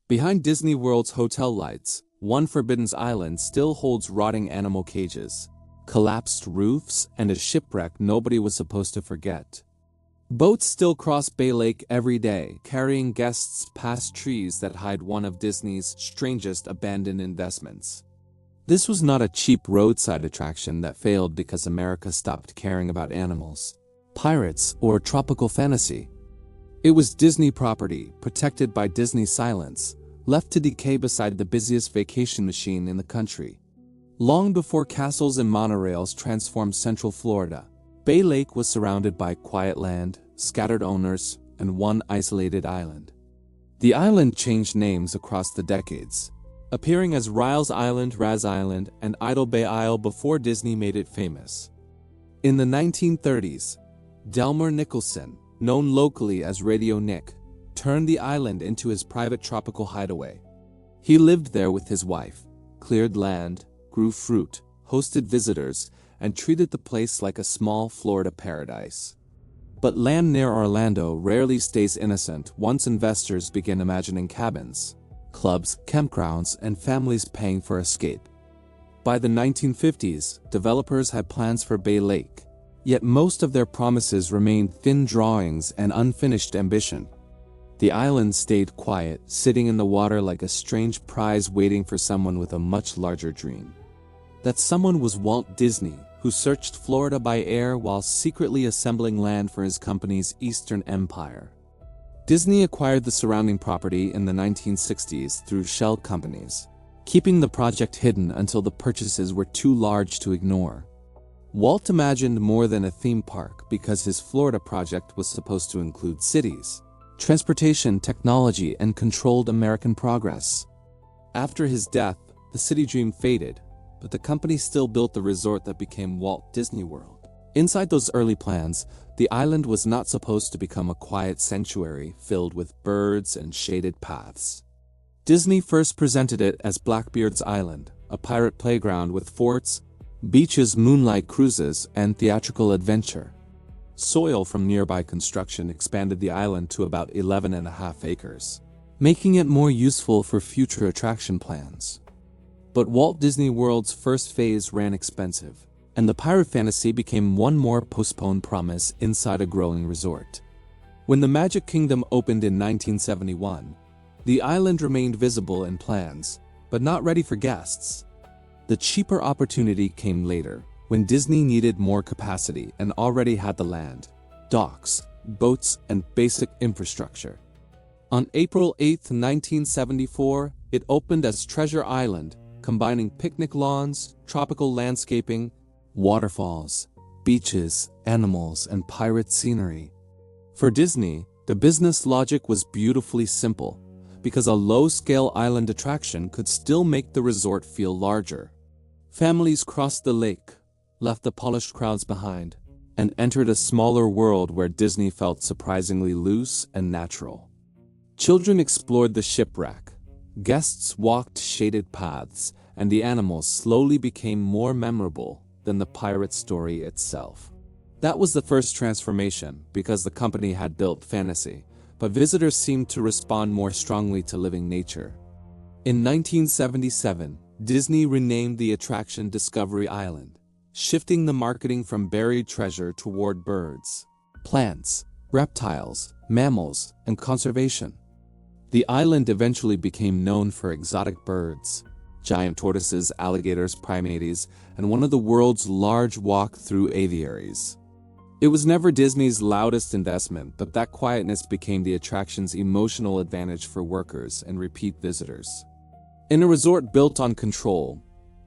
Behind Disney World's hotel lights, One Forbidden Island still holds rotting animal cages, collapsed roofs, and a shipwreck nobody was supposed to forget. Boats still cross Bay Lake every day, carrying guests past trees that hide one of Disney's strangest abandoned investments. This was not a cheap roadside attraction that failed because America stopped caring about animals, pirates, or tropical fantasy. It was Disney property, protected by Disney silence, left to decay beside the busiest vacation machine in the country. Long before castles and monorails transformed Central Florida, Bay Lake was surrounded by quiet land, scattered owners, and one isolated island. The island changed names across the decades, appearing as Riles Island, Raz Island, and Idle Bay Isle before Disney made it famous. In the 1930s, Delmer Nicholson, known locally as Radio Nick, turned the island into his private tropical hideaway. He lived there with his wife, cleared land, grew fruit, hosted visitors, and treated the place like a small Florida paradise. But land near Orlando rarely stays innocent once investors begin imagining cabins, clubs, campgrounds, and families paying for escape. By the 1950s, developers had plans for Bay Lake, yet most of their promises remained thin drawings and unfinished ambition. The island stayed quiet, sitting in the water like a strange prize waiting for someone with a much larger dream. That someone was Walt Disney, who searched Florida by air while secretly assembling land for his company's Eastern Empire. Disney acquired the surrounding property in the 1960s through shell companies, keeping the project hidden until the purchases were too large to ignore. Walt imagined more than a theme park because his Florida project was supposed to include cities, transportation, technology, and controlled American progress. After his death, the city dream faded, but the company still built the resort that became Walt Disney World. Inside those early plans, the island was not supposed to become a quiet sanctuary filled with birds and shaded paths. Disney first presented it as Blackbeard's Island, a pirate playground with forts, beaches, moonlight cruises, and theatrical adventure. Soil from nearby construction expanded the island to about 11.5 acres, making it more useful for future attraction plans. But Walt Disney World's first phase ran expensive, and the pirate fantasy became one more postponed promise inside a growing resort. When the Magic Kingdom opened in 1971, the island remained visible in plans, but not ready for guests. The cheaper opportunity came later, when Disney needed more capacity and already had the land, docks, boats, and basic infrastructure. On April 8, 1974, it opened as Treasure Island, combining picnic lawns, tropical landscaping, waterfalls, beaches, animals, and pirate scenery. For Disney, the business logic was beautifully simple, because a low-scale island attraction could still make the resort feel larger. Families crossed the lake, left the polished crowds behind, and entered a smaller world where Disney felt surprisingly loose and natural. Children explored the shipwreck, guests walked shaded paths, and the animals slowly became more memorable than the pirate story itself. That was the first transformation because the company had built fantasy, but visitors seemed to respond more strongly to living nature. In 1977, Disney renamed the attraction Discovery Island, shifting the marketing from buried treasure toward birds, plants, reptiles, mammals, and conservation. The island eventually became known for exotic birds, giant tortoises, alligators, primates, and one of the world's large walk-through aviaries. It was never Disney's loudest investment, but that quietness became the attraction's emotional advantage for workers and repeat visitors. In a resort built on control,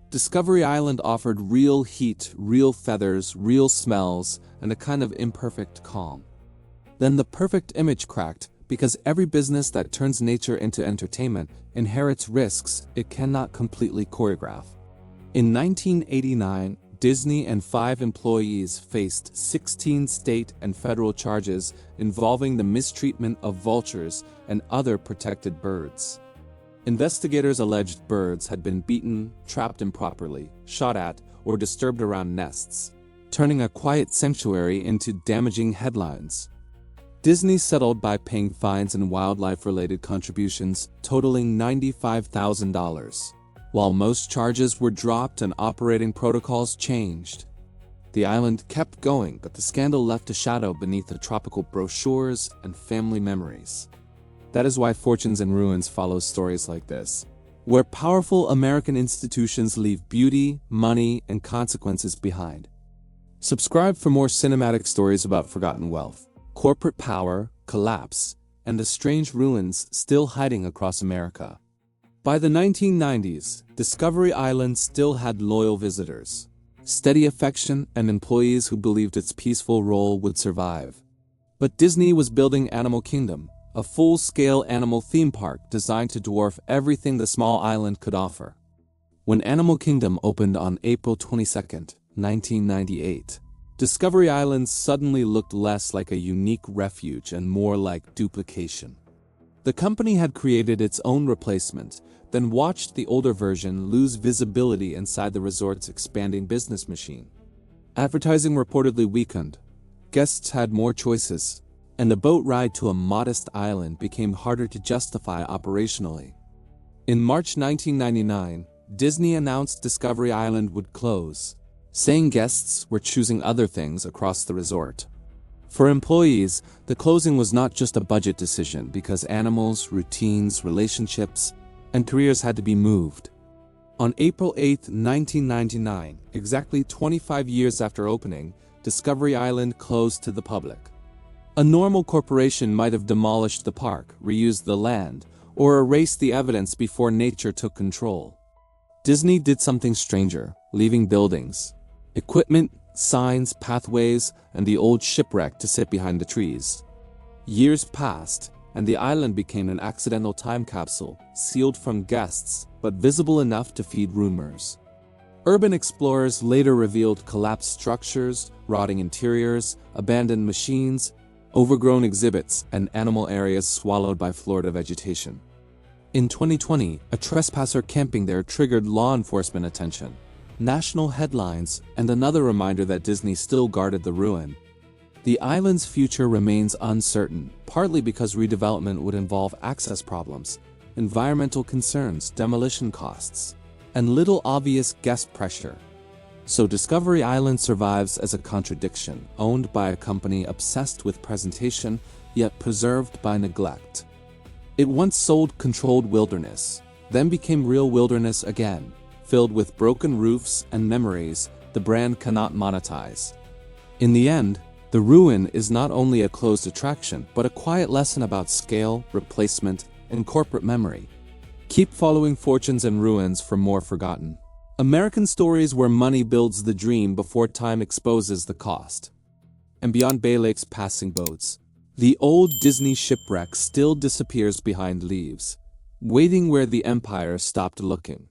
Discovery Island offered real heat, real feathers, real smells, and a kind of imperfect calm. Then the perfect image cracked, because every business that turns nature into entertainment inherits risks it cannot completely choreograph. In 1989, Disney and 5 employees faced 16 state and federal charges involving the mistreatment of vultures and other protected birds. Investigators alleged birds had been beaten, trapped improperly, shot at, or disturbed around nests, turning a quiet sanctuary into damaging headlines. Disney settled by paying fines and wildlife-related contributions totaling $95,000. While most charges were dropped and operating protocols changed, the island kept going, but the scandal left a shadow beneath the tropical brochures and family memories. That is why Fortunes and Ruins follows stories like this, where powerful American institutions leave beauty, money, and consequences behind. Subscribe for more cinematic stories about forgotten wealth, corporate power, collapse, and the strange ruins still hiding across America. By the 1990s, Discovery Island still had loyal visitors, steady affection, and employees who believed its peaceful role would survive. But Disney was building Animal Kingdom, a full-scale animal theme park designed to dwarf everything the small island could offer. When Animal Kingdom opened on April 22, 1998, Discovery Island suddenly looked less like a unique refuge and more like duplication. The company had created its own replacement, then watched the older version lose visibility inside the resort's expanding business machine. Advertising reportedly weakened, guests had more choices, and the boat ride to a modest island became harder to justify operationally. In March 1999, Disney announced Discovery Island would close, saying guests were choosing other things across the resort. For employees, the closing was not just a budget decision because animals, routines, relationships, and careers had to be moved. On April 8, 1999, exactly 25 years after opening, Discovery Island closed to the public. A normal corporation might have demolished the park, reused the land, or erased the evidence before nature took control. Disney did something stranger, leaving buildings, equipment, signs, pathways, and the old shipwreck to sit behind the trees. Years passed, and the island became an accidental time capsule, sealed from guests, but visible enough to feed rumors. Urban explorers later revealed collapsed structures, rotting interiors, abandoned machines, overgrown exhibits, and animal areas swallowed by Florida vegetation. In 2020, a trespasser camping there triggered law enforcement attention, national headlines, and another reminder that Disney still guarded the ruin. The island's future remains uncertain, partly because redevelopment would involve access problems, environmental concerns, demolition costs, and little obvious guest pressure. So Discovery Island survives as a contradiction, owned by a company obsessed with presentation, yet preserved by neglect. It once sold controlled wilderness, then became real wilderness again, filled with broken roofs and memories the brand cannot monetize. In the end, the ruin is not only a closed attraction, but a quiet lesson about scale, replacement, and corporate memory. Keep following Fortunes and Ruins for more forgotten American stories where money builds the dream before time exposes the cost. And beyond Bay Lake's passing boats, the old Disney shipwreck still disappears behind leaves, waiting where the empire stopped looking.